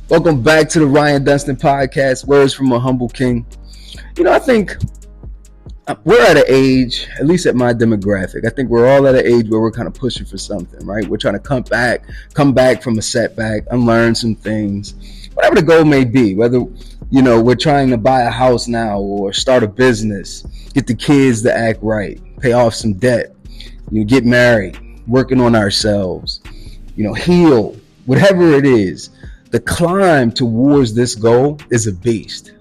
Welcome back to the Ryan Dunstan podcast, Words from a Humble King. I think we're at an age, at least at my demographic, I think we're all at an age where we're kind of pushing for something, right? We're trying to come back from a setback, unlearn some things, whatever the goal may be, whether, we're trying to buy a house now or start a business, get the kids to act right, pay off some debt, get married, working on ourselves, heal, whatever it is. The climb towards this goal is a beast.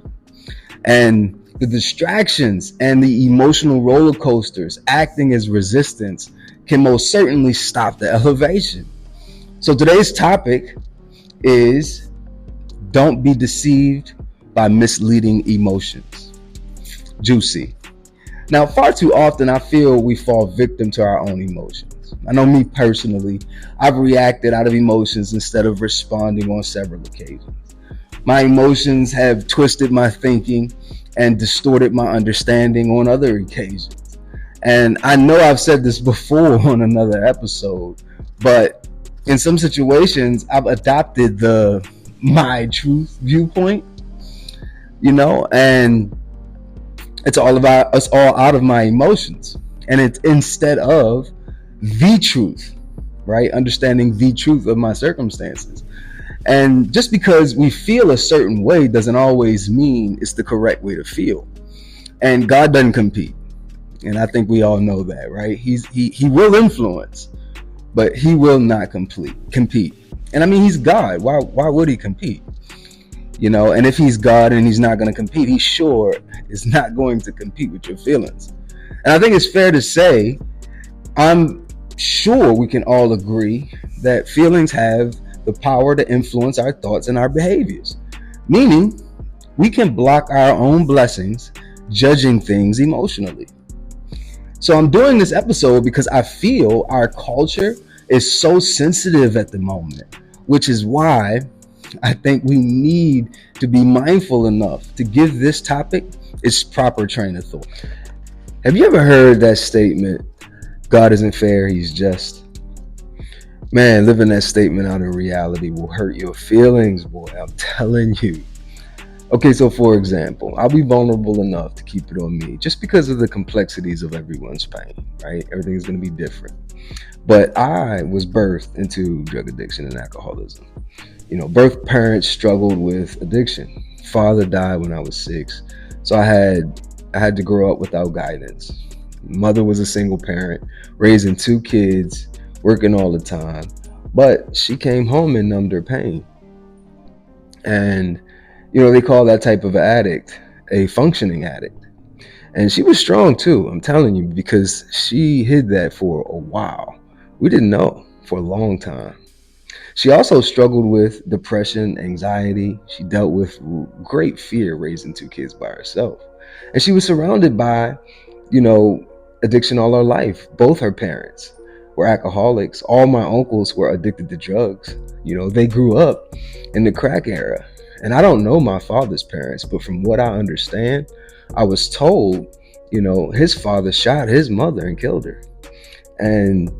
And the distractions and the emotional roller coasters acting as resistance can most certainly stop the elevation. So today's topic is don't be deceived by misleading emotions. Juicy. Now, far too often, I feel we fall victim to our own emotions. I know me personally, I've reacted out of emotions instead of responding on several occasions. My emotions have twisted my thinking and distorted my understanding on other occasions. And I know I've said this before on another episode, but in some situations, I've adopted the my truth viewpoint, and it's all about us all out of my emotions. And it's instead of the truth, right? Understanding the truth of my circumstances. And just because we feel a certain way doesn't always mean it's the correct way to feel. And God doesn't compete. And I think we all know that, right? He will influence, but he will not compete. And I mean, he's God. Why would he compete? And if he's God and he's not going to compete, he sure is not going to compete with your feelings. And I think it's fair to say, I'm sure we can all agree that feelings have the power to influence our thoughts and our behaviors. Meaning, we can block our own blessings judging things emotionally. So I'm doing this episode because I feel our culture is so sensitive at the moment, which is why I think we need to be mindful enough to give this topic its proper train of thought. Have you ever heard that statement, God isn't fair, he's just? Man, living that statement out in reality will hurt your feelings, boy, I'm telling you. Okay, so for example, I'll be vulnerable enough to keep it on me just because of the complexities of everyone's pain, right? Everything is going to be different. But I was birthed into drug addiction and alcoholism. Both parents struggled with addiction. Father died when I was 6. So I had to grow up without guidance. Mother was a single parent, raising 2 kids, working all the time. But she came home and numbed her pain. And, they call that type of addict a functioning addict. And she was strong too, I'm telling you, because she hid that for a while. We didn't know for a long time. She also struggled with depression, anxiety. She dealt with great fear raising 2 kids by herself. And she was surrounded by, addiction all her life. Both her parents were alcoholics. All my uncles were addicted to drugs. They grew up in the crack era. And I don't know my father's parents, but from what I understand, I was told, his father shot his mother and killed her. And,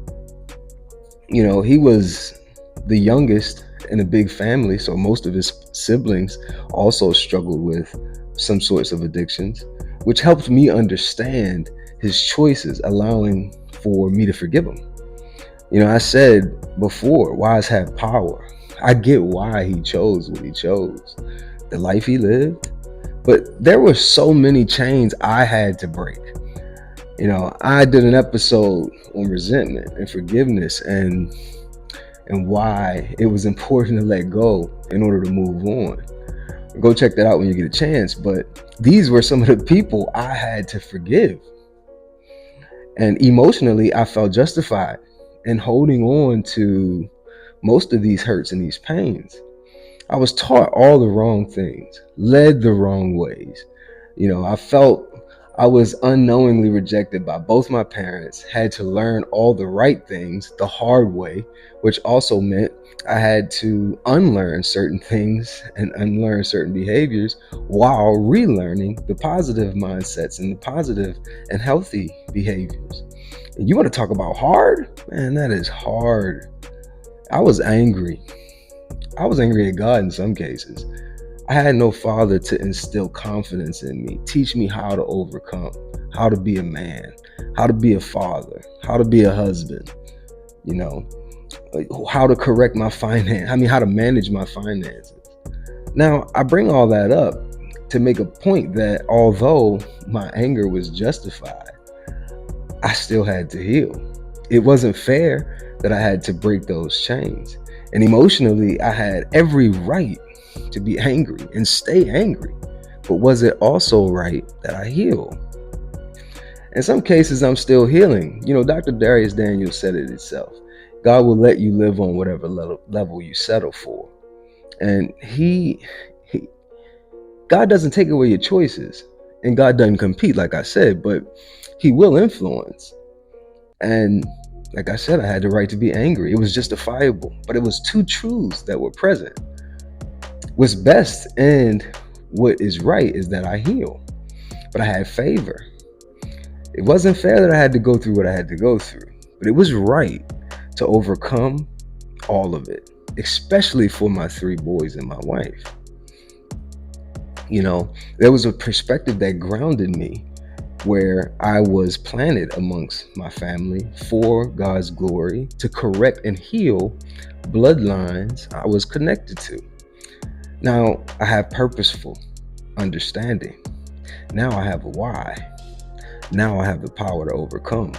he was the youngest in a big family, so most of his siblings also struggled with some sorts of addictions, which helped me understand his choices, allowing for me to forgive him. I said before, wise have power. I get why he chose what he chose, the life he lived, but there were so many chains I had to break. I did an episode on resentment and forgiveness and why it was important to let go in order to move on. Go check that out when you get a chance. But these were some of the people I had to forgive. And emotionally, I felt justified in holding on to most of these hurts and these pains. I was taught all the wrong things, led the wrong ways. I felt I was unknowingly rejected by both my parents, had to learn all the right things the hard way, which also meant I had to unlearn certain things and unlearn certain behaviors while relearning the positive mindsets and the positive and healthy behaviors. And you want to talk about hard? Man, that is hard. I was angry. I was angry at God in some cases. I had no father to instill confidence in me, teach me how to overcome, how to be a man, how to be a father, how to be a husband, you know, how to correct my finance. How to manage my finances. Now, I bring all that up to make a point that although my anger was justified, I still had to heal. It wasn't fair that I had to break those chains. And emotionally, I had every right to be angry and stay angry. But was it also right that I heal? In some cases, I'm still healing. Dr. Darius Daniels said it himself. God will let you live on whatever level you settle for. And God doesn't take away your choices. And God doesn't compete, like I said, but he will influence. And like I said, I had the right to be angry. It was justifiable, but it was two truths that were present. What's best and what is right is that I heal, but I had favor. It wasn't fair that I had to go through what I had to go through, but it was right to overcome all of it, especially for my 3 boys and my wife. There was a perspective that grounded me where I was planted amongst my family for God's glory to correct and heal bloodlines I was connected to. Now I have purposeful understanding. Now I have a why. Now I have the power to overcome.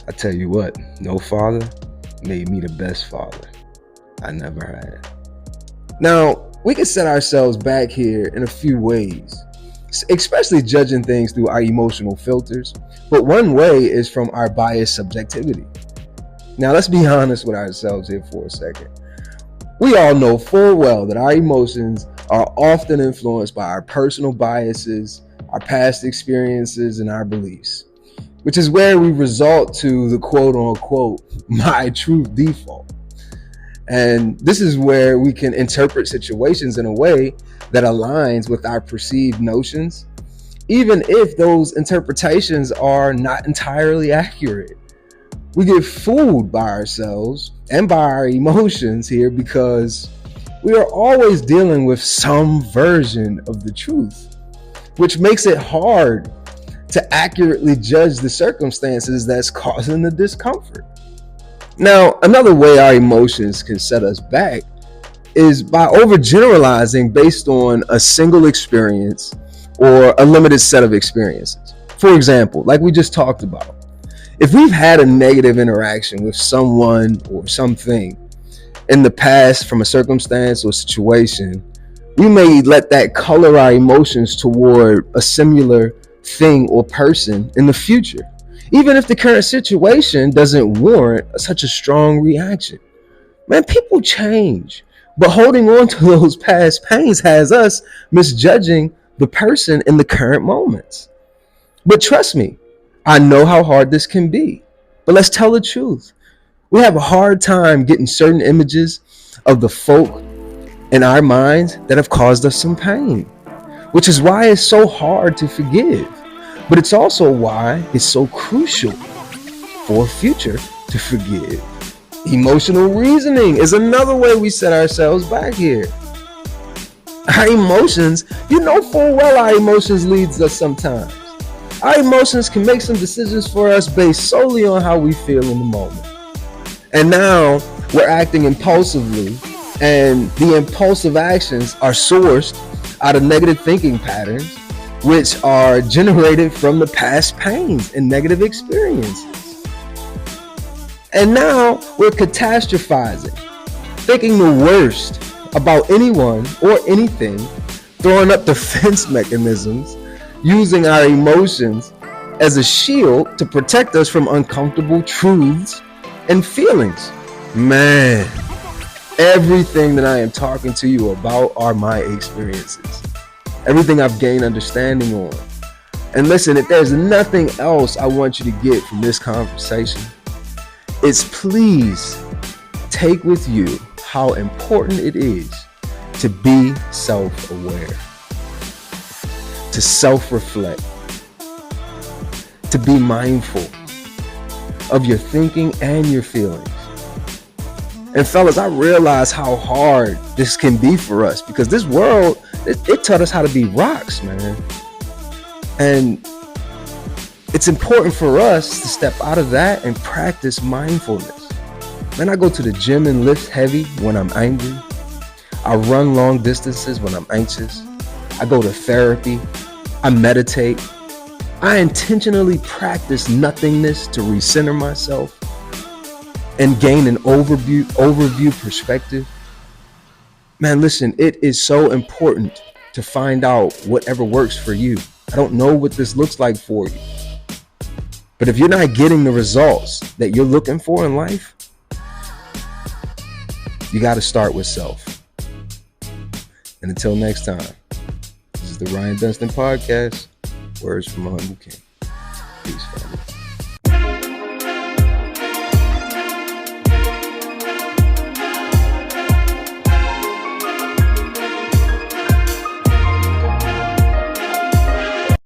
I tell you what, no father made me the best father I never had. Now, we can set ourselves back here in a few ways, especially judging things through our emotional filters. But one way is from our biased subjectivity. Now, let's be honest with ourselves here for a second. We all know full well that our emotions are often influenced by our personal biases, our past experiences, and our beliefs, which is where we resort to the quote unquote my truth default. And this is where we can interpret situations in a way that aligns with our perceived notions, even if those interpretations are not entirely accurate. We get fooled by ourselves and by our emotions here because we are always dealing with some version of the truth, which makes it hard to accurately judge the circumstances that's causing the discomfort. Now, another way our emotions can set us back is by overgeneralizing based on a single experience or a limited set of experiences. For example, like we just talked about, if we've had a negative interaction with someone or something in the past from a circumstance or situation, we may let that color our emotions toward a similar thing or person in the future, even if the current situation doesn't warrant such a strong reaction. Man, people change, but holding on to those past pains has us misjudging the person in the current moments. But trust me, I know how hard this can be. But let's tell the truth. We have a hard time getting certain images of the folk in our minds that have caused us some pain, which is why it's so hard to forgive. But it's also why it's so crucial for future to forgive. Emotional reasoning is another way we set ourselves back here. Our emotions, full well our emotions leads us sometimes. Our emotions can make some decisions for us based solely on how we feel in the moment. And now we're acting impulsively, and the impulsive actions are sourced out of negative thinking patterns, which are generated from the past pains and negative experiences. And now we're catastrophizing, thinking the worst about anyone or anything, throwing up defense mechanisms, using our emotions as a shield to protect us from uncomfortable truths and feelings. Man, everything that I am talking to you about are my experiences. Everything I've gained understanding on. And listen, if there's nothing else I want you to get from this conversation, it's please take with you how important it is to be self-aware, to self-reflect, to be mindful of your thinking and your feelings. And fellas, I realize how hard this can be for us, because this world, it taught us how to be rocks, man. And it's important for us to step out of that and practice mindfulness. Man, I go to the gym and lift heavy when I'm angry. I run long distances when I'm anxious. I go to therapy. I meditate. I intentionally practice nothingness to recenter myself and gain an overview perspective. Man, listen, it is so important to find out whatever works for you. I don't know what this looks like for you, but if you're not getting the results that you're looking for in life, you got to start with self. And until next time, this is the Ryan Dunstan Podcast. Words from a Humble King.